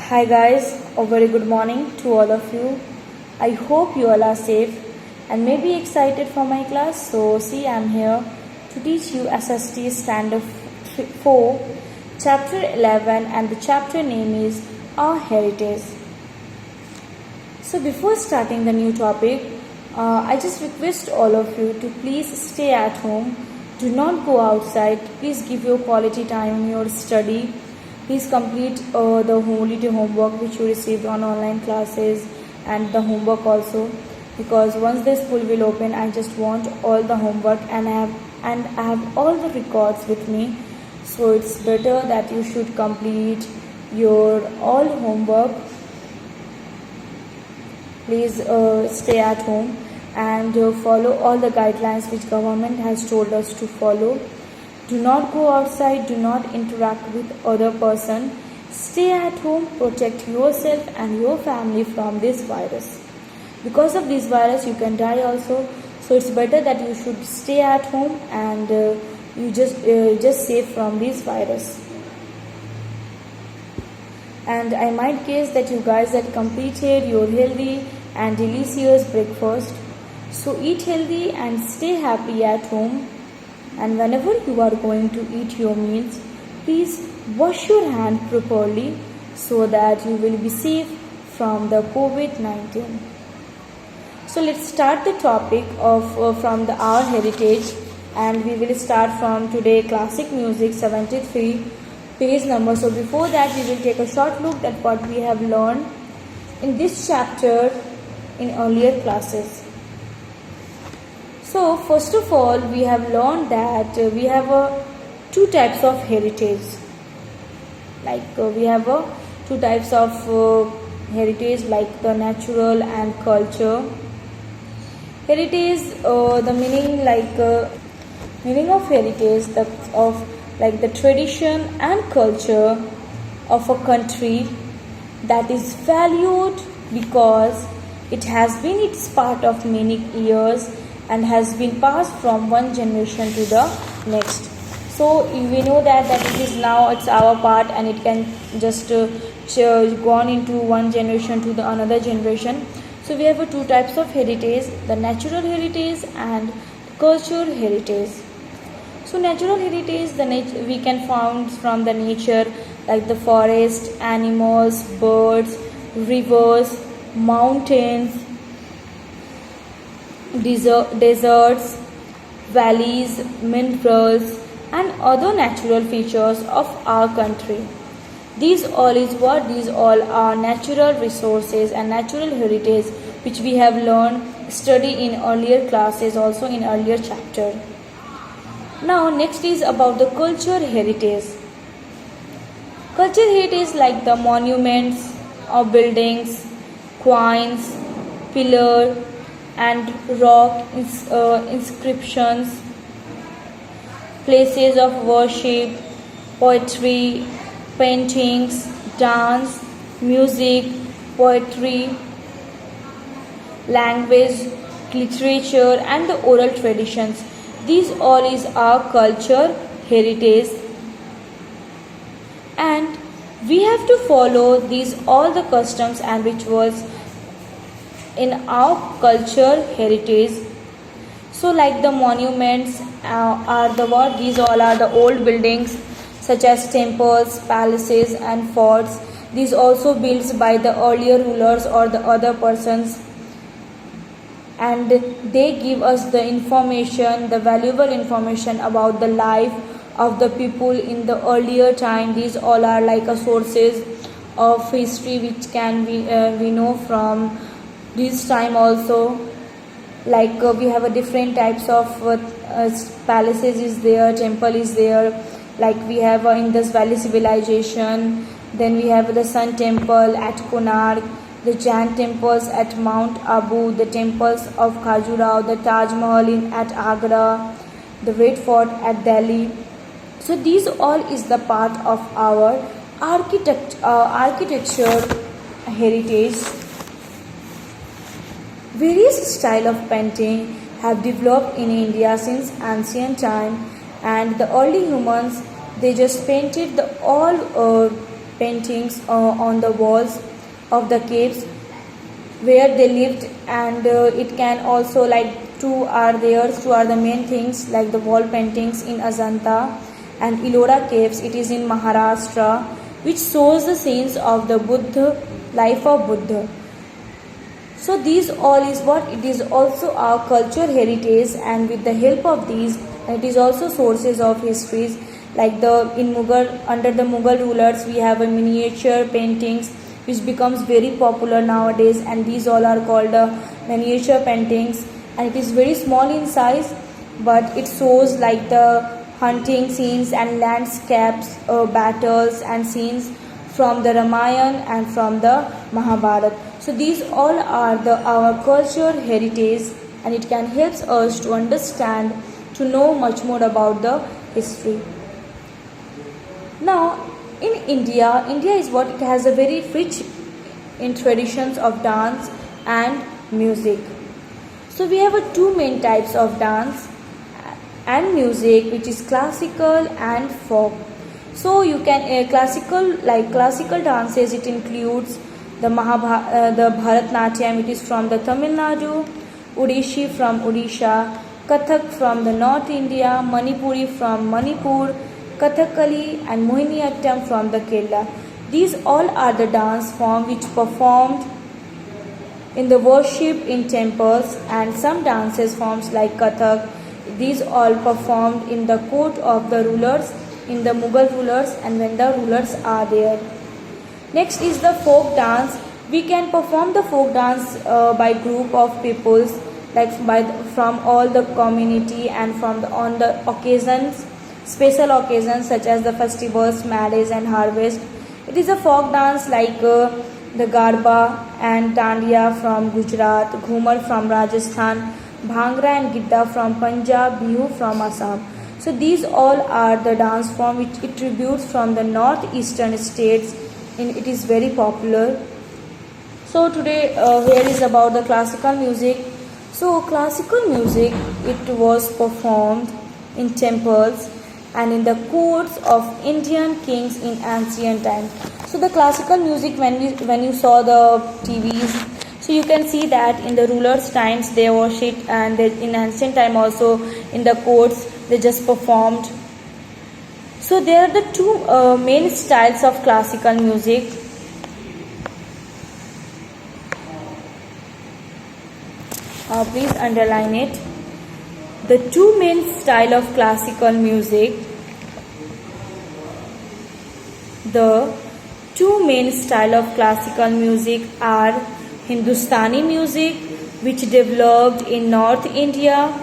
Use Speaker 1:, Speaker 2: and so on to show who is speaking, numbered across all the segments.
Speaker 1: Hi guys, a very good morning to all of you. I hope you all are safe and maybe excited for my class. So see, I'm here to teach you SST Standard 4, Chapter 11, and the chapter name is Our Heritage. So before starting the new topic, I just request all of you to please stay at home. Do not go outside. Please give your quality time in your study. Please complete the holiday homework which you received on online classes and the homework also, because once the school will open, I just want all the homework and I have all the records with me. So it's better that you should complete your all homework. Please stay at home and follow all the guidelines which government has told us to follow. Do not go outside, do not interact with other person. Stay at home, protect yourself and your family from this virus. Because of this virus you can die also. So it's better that you should stay at home and you just safe from this virus. And I might guess that you guys have completed your healthy and delicious breakfast. So eat healthy and stay happy at home. And whenever you are going to eat your meals, please wash your hand properly so that you will be safe from the COVID-19. So let's start the topic of from the Our Heritage, and we will start from today classic music 73 page number. So before that we will take a short look at what we have learned in this chapter in earlier classes. So first of all, we have learned that we have two types of heritage. We have two types of heritage, like the natural and culture. Heritage, the meaning meaning of heritage, the tradition and culture of a country that is valued because it has been its part of many years and has been passed from one generation to the next. So we know that it is now it's our part and it can just go on into one generation to the another generation. So we have two types of heritage, the natural heritage and cultural heritage. So natural heritage, we can find from the nature, like the forest, animals, birds, rivers, mountains, deserts, valleys, minerals and other natural features of our country. These all are natural resources and natural heritage which we have learned study in earlier classes, also in earlier chapter. Now next is about the cultural heritage. Cultural heritage like the monuments or buildings, coins, pillar and rock inscriptions, places of worship, poetry, paintings, dance, music, poetry, language, literature and the oral traditions. These all is our culture heritage, and we have to follow these all the customs and rituals in our culture heritage. So like the monuments are the what? These all are the old buildings such as temples, palaces and forts. These also built by the earlier rulers or the other persons, and they give us the information, the valuable information about the life of the people in the earlier time. These all are like a sources of history which can we know from this time also. We have a different types of palaces is there, temple is there, like we have Indus Valley civilization, then we have the Sun Temple at Konark, the Jain temples at Mount Abu, the temples of Khajuraho, the Taj Mahal at Agra, the Red Fort at Delhi. So these all is the part of our architecture heritage. Various style of painting have developed in India since ancient time, and the early humans, they just painted the all paintings on the walls of the caves where they lived, and it can also like two are the main things, like the wall paintings in Ajanta and Ellora caves. It is in Maharashtra, which shows the scenes of the Buddha, life of Buddha. So these all is what it is also our culture heritage, and with the help of these, it is also sources of histories. Like the in Mughal, under the Mughal rulers, we have a miniature paintings which becomes very popular nowadays, and these all are called miniature paintings, and it is very small in size, but it shows like the hunting scenes and landscapes, battles and scenes from the Ramayana and from the Mahabharata. So these all are our culture heritage, and it can help us to understand, to know much more about the history. Now, in India is what it has a very rich in traditions of dance and music. So we have two main types of dance and music, which is classical and folk. So you can classical dances. It includes the the Bharatnatyam. It is from the Tamil Nadu, Odissi from Odisha, Kathak from the North India, Manipuri from Manipur, Kathakali and Mohiniyattam from the Kerala. These all are the dance form which performed in the worship in temples, and some dances forms like Kathak. These all performed in the court of the rulers, in the Mughal rulers, and when the rulers are there. Next is the folk dance. We can perform the folk dance by group of peoples, like from all the community, and from on the occasions, special occasions such as the festivals, marriage and harvest. It is a folk dance like the Garba and Dandiya from Gujarat, Ghumar from Rajasthan, Bhangra and Gidda from Punjab, Bihu from Assam. So these all are the dance form which it tributes from the northeastern states, and it is very popular. So today here is about the classical music. So classical music, it was performed in temples and in the courts of Indian kings in ancient times. So the classical music, when you saw the TVs, so you can see that in the rulers' times they worshipped, and in ancient time also in the courts they just performed. So there are the two main styles of classical music. Please underline it. The two main style of classical music. The two main style of classical music are Hindustani music, which developed in North India,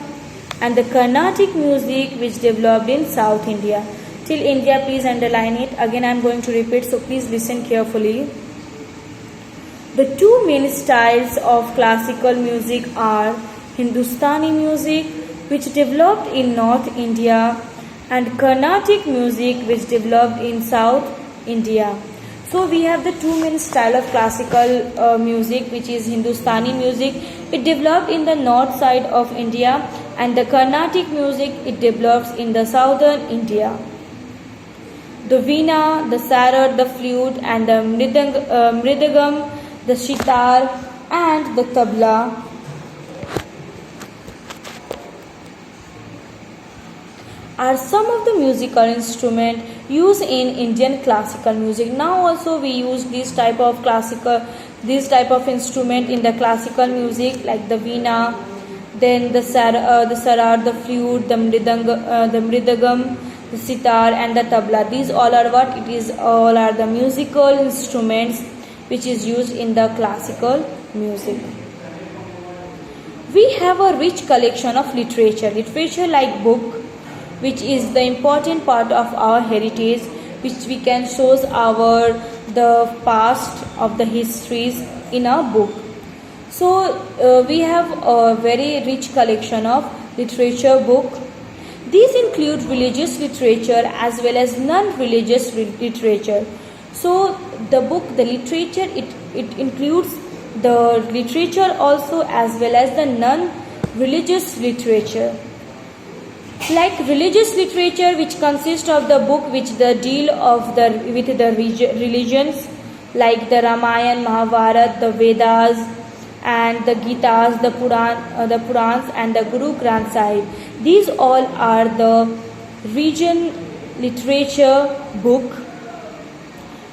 Speaker 1: and the Carnatic music, which developed in South India. Till India, please underline it. Again, I am going to repeat, so please listen carefully. The two main styles of classical music are Hindustani music, which developed in North India, and Carnatic music, which developed in South India. So we have the two main style of classical music, which is Hindustani music. It developed in the north side of India, and the Carnatic music, it develops in the southern India. The veena, the sarod, the flute, and the mridangam, the sitar, and the tabla are some of the musical instruments used in Indian classical music. Now also we use this type of instrument in the classical music, like the veena, then the sarad, the flute, the mridangam, the sitar, and the tabla. These all are what it is. All are the musical instruments which is used in the classical music. We have a rich collection of literature like book, which is the important part of our heritage, which we can shows the past of the histories in our book. So we have a very rich collection of literature book. These include religious literature as well as non-religious literature. So the literature, it includes the literature also as well as the non-religious literature. Like religious literature, which consists of the book which the deal of the with the religions, like the Ramayana, Mahabharata, the Vedas, and the Gitas, the Purans, and the Guru Granth Sahib. These all are the region literature book.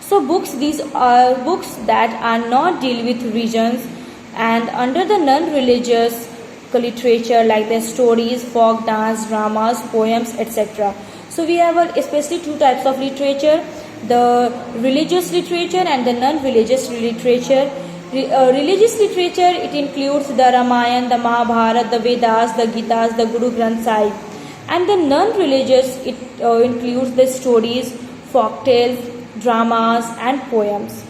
Speaker 1: So books, these are books that are not deal with regions, and under the non-religious literature, like the stories, folk dance, dramas, poems, etc. So we have especially two types of literature: the religious literature and the non-religious literature. Religious literature, it includes the Ramayana, the Mahabharata, the Vedas, the Gitas, the Guru Granth Sahib. And the non-religious, it includes the stories, folk tales, dramas, and poems.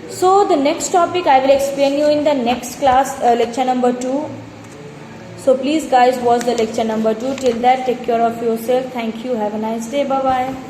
Speaker 1: So the next topic I will explain you in the next class, lecture number 2. So please guys watch the lecture number 2. Till that, take care of yourself. Thank you. Have a nice day. Bye bye.